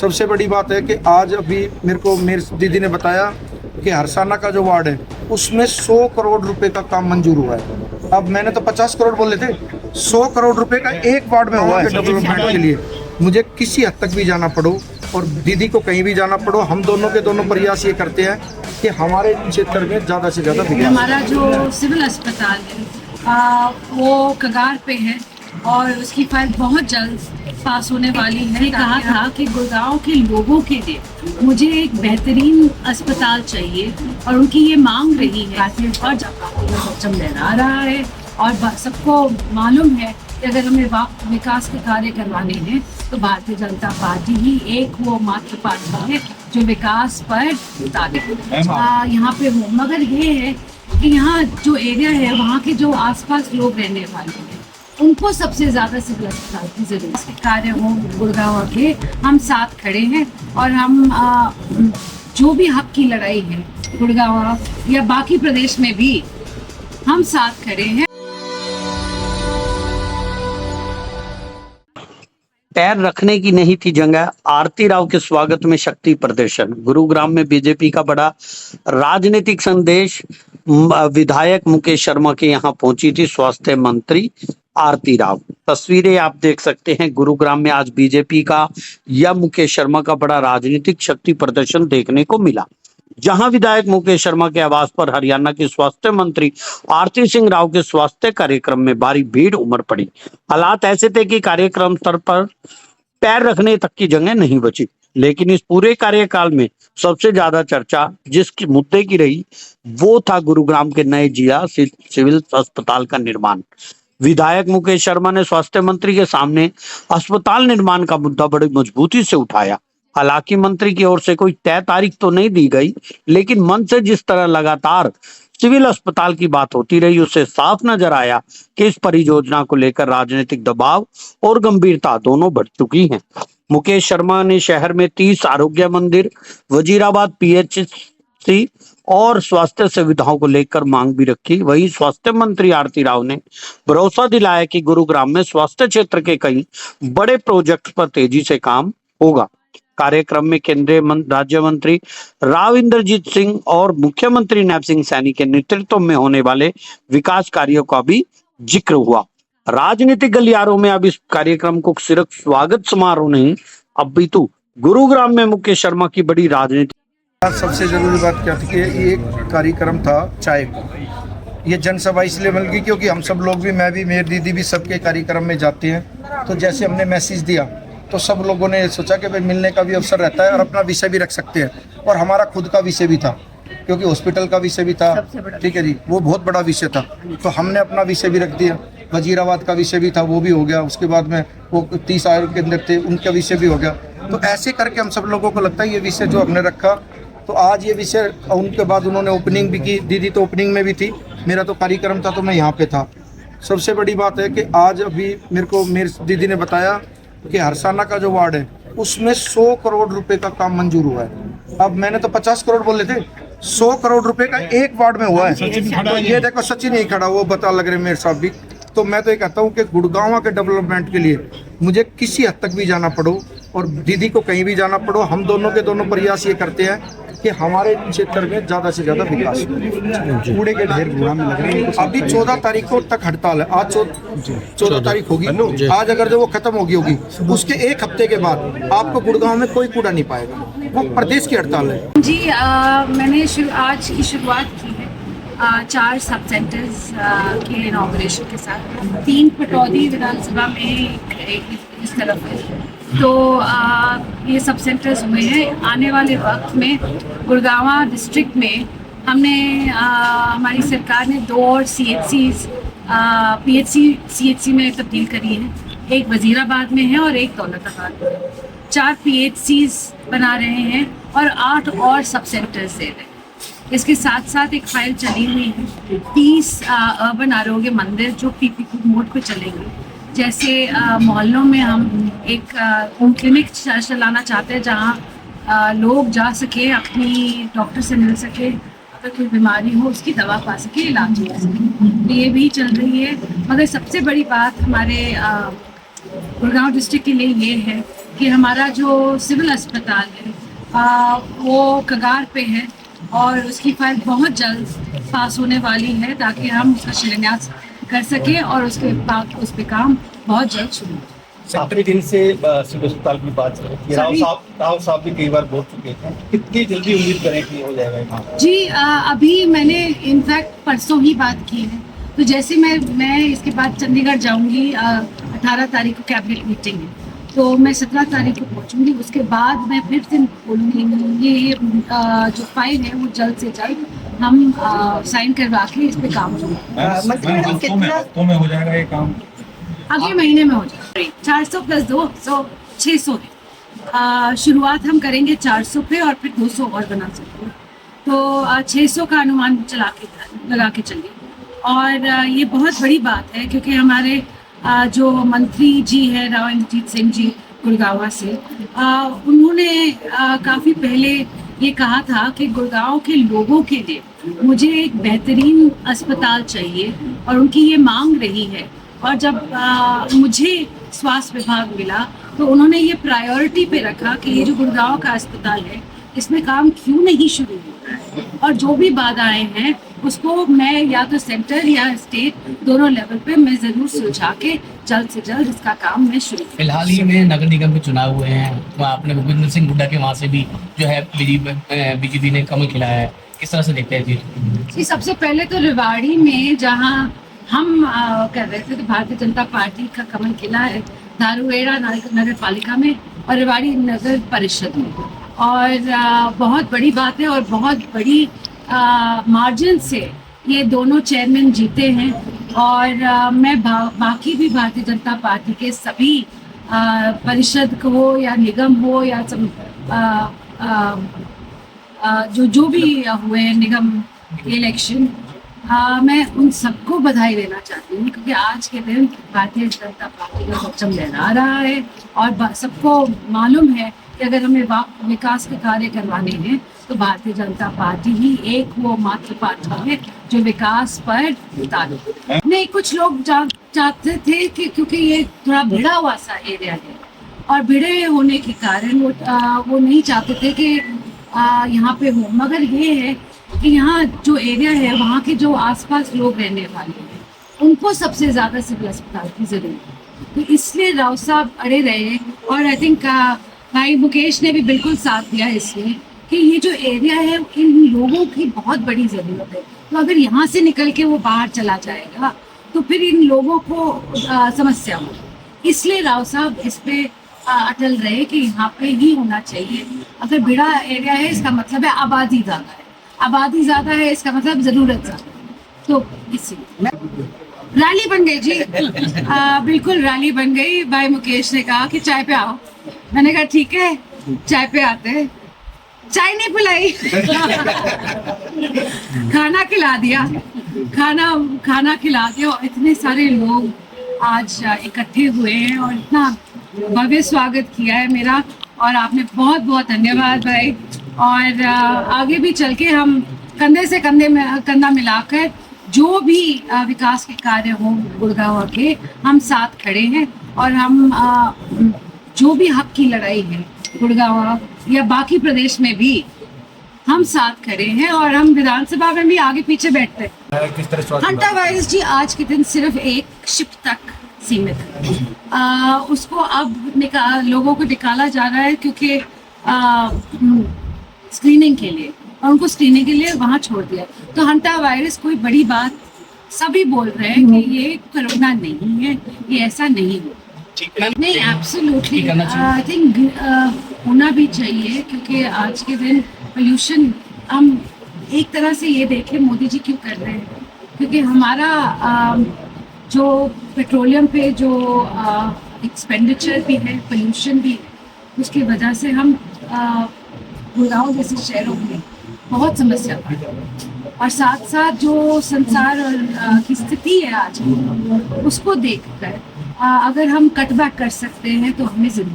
सबसे बड़ी बात है कि आज अभी मेरी दीदी ने बताया कि हरसाना का जो वार्ड है उसमें 100 करोड़ रुपए का काम मंजूर हुआ है। अब मैंने तो 50 करोड़ बोले थे, 100 करोड़ रुपए का एक वार्ड में हुआ है डेवलपमेंट के लिए। मुझे किसी हद तक भी जाना पड़ो और दीदी को कहीं भी जाना पड़ो, हम दोनों के दोनों प्रयास ये करते हैं कि हमारे क्षेत्र में ज़्यादा से ज़्यादा विकास। हमारा जो सिविल अस्पताल है वो कगार पे है और उसकी फाइल बहुत जल्द पास होने वाली है। मैंने कहा था कि गुड़गांव के लोगों के लिए मुझे एक बेहतरीन अस्पताल चाहिए और उनकी ये मांग रही है और जब लहरा रहा है और सबको मालूम है कि अगर हमें विकास के कार्य करवाने हैं तो भारतीय जनता पार्टी ही एक वो मात्र पार्टी है जो विकास पर यहाँ पे हो। मगर ये है कि यहाँ जो एरिया है वहाँ के जो आसपास लोग रहने वाले हैं उनको सबसे ज्यादा सिविल अस्पताल की जरूरत है। कार्य हो गुड़गांव के हम साथ खड़े हैं और हम जो भी हक की लड़ाई है गुड़गांव या बाकी प्रदेश में भी हम साथ खड़े हैं। पैर रखने की नहीं थी जगह, आरती राव के स्वागत में शक्ति प्रदर्शन। गुरुग्राम में बीजेपी का बड़ा राजनीतिक संदेश। विधायक मुकेश शर्मा के यहाँ पहुंची थी स्वास्थ्य मंत्री आरती राव। तस्वीरें आप देख सकते हैं। गुरुग्राम में आज बीजेपी का या मुकेश शर्मा का बड़ा राजनीतिक शक्ति प्रदर्शन देखने को मिला, जहां विधायक मुकेश शर्मा के आवास पर हरियाणा के स्वास्थ्य मंत्री आरती सिंह राव के स्वास्थ्य कार्यक्रम में भारी भीड़ उमड़ पड़ी। हालात ऐसे थे कि कार्यक्रम स्तर पर पैर रखने तक की जगह नहीं बची। लेकिन इस पूरे कार्यकाल में सबसे ज्यादा चर्चा जिस मुद्दे की रही वो था गुरुग्राम के नए जिला सिविल अस्पताल का निर्माण। विधायक मुकेश शर्मा ने स्वास्थ्य मंत्री के सामने अस्पताल निर्माण का मुद्दा बड़ी मजबूती से उठाया। हालांकि मंत्री की ओर से कोई तय तारीख तो नहीं दी गई, लेकिन मन से जिस तरह लगातार सिविल अस्पताल की बात होती रही उससे साफ नजर आया कि इस परियोजना को लेकर राजनीतिक दबाव और गंभीरता दोनों बढ़ चुकी हैं। मुकेश शर्मा ने शहर में 30 आरोग्य मंदिर, वजीराबाद पीएचसी और स्वास्थ्य सुविधाओं को लेकर मांग भी रखी। वहीं स्वास्थ्य मंत्री आरती राव ने भरोसा दिलाया कि गुरुग्राम में स्वास्थ्य क्षेत्र के कई बड़े प्रोजेक्ट पर तेजी से काम होगा। कार्यक्रम में केंद्रीय राज्य मंत्री राव इंद्रजीत सिंह और मुख्यमंत्री नैब सिंह सैनी के नेतृत्व में होने वाले विकास कार्यों का भी जिक्र हुआ। राजनीतिक गलियारों में अब इस कार्यक्रम को सिर्फ स्वागत समारोह नहीं, अब भी तो गुरुग्राम में मुकेश शर्मा की बड़ी राजनीतिक। सबसे जरूरी बात क्या थी कि ये कार्यक्रम था चाय का। ये जनसभा इसलिए मिल गई क्योंकि हम सब लोग भी, मैं भी, मेरी दीदी भी सबके कार्यक्रम में जाते हैं। तो जैसे हमने मैसेज दिया तो सब लोगों ने सोचा कि भाई मिलने का भी अवसर रहता है और अपना विषय भी रख सकते हैं। और हमारा खुद का विषय भी था क्योंकि हॉस्पिटल का विषय भी था, ठीक है जी, वो बहुत बड़ा विषय था। तो हमने अपना विषय भी रख दिया। वजीराबाद का विषय भी था, वो भी हो गया। उसके बाद में वो 30 आयोग केंद्र थे, उनका विषय भी हो गया। तो ऐसे करके हम सब लोगों को लगता है ये विषय जो हमने रखा, तो आज ये विषय, उनके बाद उन्होंने ओपनिंग भी की। दीदी तो ओपनिंग में भी थी, मेरा तो कार्यक्रम था तो मैं यहाँ पे था। सबसे बड़ी बात है कि आज अभी मेरी दीदी ने बताया कि हरसाना का जो वार्ड है उसमें 100 करोड़ रुपए का काम मंजूर हुआ है। अब मैंने तो 50 करोड़ बोले थे, 100 करोड़ रुपए का एक वार्ड में हुआ है। तो ये देखो सचिन नहीं खड़ा, वो बता लग रहे मेरे साहब भी। तो मैं तो ये कहता हूँ कि गुड़गांव के डेवलपमेंट के लिए मुझे किसी हद तक भी जाना पड़ो और दीदी को कहीं भी जाना पड़ो, हम दोनों के दोनों प्रयास ये करते हैं कि हमारे क्षेत्र में ज्यादा से ज्यादा विकास। कूड़े के ढेर गुड़गांव में लग रहे हैं। अभी 14 तारीख को तक हड़ताल है। आज 14 तारीख होगी। आज अगर जो वो खत्म होगी उसके एक हफ्ते के बाद आपको गुड़गांव में कोई कूड़ा नहीं पाएगा। वो प्रदेश की हड़ताल है जी। मैंने आज की शुरुआत की है 4 सब सेंटर्स के इनॉग्रेशन के साथ। 3 पटौदी विधानसभा में, एक इस तरफ है। तो ये सब सेंटर्स हुए हैं। आने वाले वक्त में गुड़गांव डिस्ट्रिक्ट में हमने हमारी सरकार ने 2 और PHC में तब्दील करी है। एक वजीराबाद में है और एक दौलताबाद में। 4 PHCs बना रहे हैं और 8 और सब सेंटर्स दे रहे हैं। इसके साथ साथ एक फाइल चली हुई है 30 अर्बन आरोग्य मंदिर जो PPP मोड पे चलेंगे। जैसे मोहल्लों में हम एक होम क्लिनिक चलाना चाहते हैं जहाँ लोग जा सके, अपनी डॉक्टर से मिल सके, अगर कोई बीमारी हो उसकी दवा पा सके, इलाज हो सके। तो ये भी चल रही है। मगर सबसे बड़ी बात हमारे गुड़गांव डिस्ट्रिक्ट के लिए ये है कि हमारा जो सिविल अस्पताल है वो कगार पे है और उसकी फाइल बहुत जल्द पास होने वाली है ताकि हम उसका शिलान्यास कर सकें और उसके बाद उस पे काम बहुत जल्द शुरू हो। काफी दिन से सिविल अस्पताल की बात चल रही है। राव साहब भी कई बार बोल चुके थे, कितनी जल्दी उम्मीद करें कि हो जाएगा काम? जी अभी मैंने इनफैक्ट परसों ही बात की है, तो जैसे मैं इसके बाद चंडीगढ़ जाऊंगी, 18 तारीख को कैबिनेट मीटिंग है, तो मैं 17 तारीख को पहुंचूंगी। उसके बाद मैं फिर से बोलूँगी ये जो फाइल है वो जल्द से जल्द हम साइन करवा के इस पे काम हफ्तों में हो जाएगा ये काम, अगले महीने में हो जाएगा। 400 + 200 600 है। शुरुआत हम करेंगे 400 पे और फिर 200 और बना सकते हैं, तो 600 का अनुमान लगा के चलिए। और ये बहुत बड़ी बात है क्योंकि हमारे जो मंत्री जी है राव इंद्रजीत सिंह जी गुड़गांव से, उन्होंने काफ़ी पहले ये कहा था कि गुड़गांव के लोगों के लिए मुझे एक बेहतरीन अस्पताल चाहिए और उनकी ये मांग रही है। और जब मुझे स्वास्थ्य विभाग मिला तो उन्होंने ये प्रायोरिटी पे रखा कि ये जो गुड़गांव का अस्पताल है इसमें काम क्यों नहीं शुरू हो रहा है, और जो भी बाधाएं हैं उसको मैं या तो सेंटर या स्टेट दोनों लेवल पे मैं ज़रूर सुलझा के जल्द से जल्द इसका काम मैं शुरू। फिलहाल ही में नगर निगम के चुनाव हुए हैं, तो आपने भूपेंद्र सिंह हुड्डा के वहाँ से भी जो है बीजेपी ने कमल खिलाया है, किस तरह से देखते हैं जी? सबसे पहले तो रेवाड़ी में जहाँ हम कर रहे थे तो भारतीय जनता पार्टी का कमल खिला है धारूहेड़ा नगर पालिका में और रेवाड़ी नगर परिषद में, और बहुत बड़ी बात है और बहुत बड़ी मार्जिन से ये दोनों चेयरमैन जीते हैं। और मैं बाकी भी भारतीय जनता पार्टी के सभी परिषद हो या निगम हो या जो भी हुए हैं निगम इलेक्शन, मैं उन सबको बधाई देना चाहती हूँ क्योंकि आज के दिन भारतीय जनता पार्टी का परचम लहरा रहा है और सबको मालूम है कि अगर हमें विकास के कार्य करवाने हैं तो भारतीय जनता पार्टी ही एक वो मात्र पार्टी है जो विकास पर उतारे। नहीं, कुछ लोग चाहते थे कि क्योंकि ये थोड़ा भिड़ा हुआ सा एरिया है और भिड़े होने के कारण वो नहीं चाहते थे कि यहाँ पे हो, मगर ये है कि यहाँ जो एरिया है वहाँ के जो आसपास लोग रहने वाले हैं उनको सबसे ज़्यादा सिविल अस्पताल की ज़रूरत है, तो इसलिए राव साहब अड़े रहे। और आई थिंक भाई मुकेश ने भी बिल्कुल साथ दिया इसलिए कि ये जो एरिया है इन लोगों की बहुत बड़ी ज़रूरत है, तो अगर यहाँ से निकल के वो बाहर चला जाएगा तो फिर इन लोगों को समस्या हो, इसलिए राव साहब इस पे अटल रहे कि यहाँ पे ही होना चाहिए। अगर भिड़ा एरिया है इसका मतलब है आबादी ज़्यादा है, आबादी ज़्यादा है इसका मतलब ज़रूरत ज़्यादा है, तो इसीलिए रैली बन गई जी। बिल्कुल रैली बन गई। भाई मुकेश ने कहा कि चाय पे आओ, मैंने कहा ठीक है चाय पे आते हैं, चाय नहीं पिलाई खाना खिला दिया, खाना खिला दिया और इतने सारे लोग आज इकट्ठे हुए हैं और इतना भव्य स्वागत किया है मेरा, और आपने बहुत बहुत धन्यवाद भाई। और आगे भी चल के हम कंधे से कंधा मिलाकर जो भी विकास के कार्य हों गुड़गांव के, हम साथ खड़े हैं और हम जो भी हक की लड़ाई है गुड़गांव या बाकी प्रदेश में भी हम साथ खड़े हैं और हम विधानसभा में भी आगे पीछे बैठते हैं। किस तरह हंटा वायरस जी आज के दिन सिर्फ एक शिफ्ट तक सीमित है, उसको अब लोगों को निकाला जा रहा है क्योंकि स्क्रीनिंग के लिए, और उनको स्क्रीनिंग के लिए वहाँ छोड़ दिया। तो हंटा वायरस कोई बड़ी बात, सभी बोल रहे हैं कि ये कोरोना नहीं है, ये ऐसा नहीं है। नहीं, एब्सोल्युटली आई थिंक होना भी चाहिए क्योंकि आज के दिन पोल्यूशन हम एक तरह से ये देखें मोदी जी क्यों कर रहे हैं, क्योंकि हमारा जो पेट्रोलियम पे जो एक्सपेंडिचर भी है, पोल्यूशन भी है, उसकी वजह से हम गुड़गांव जैसे शहरों में बहुत समस्या पड़ रही है। और साथ साथ जो संसार और की स्थिति है आज उसको देखकर अगर हम कट बैक कर सकते हैं तो हमें ज़रूर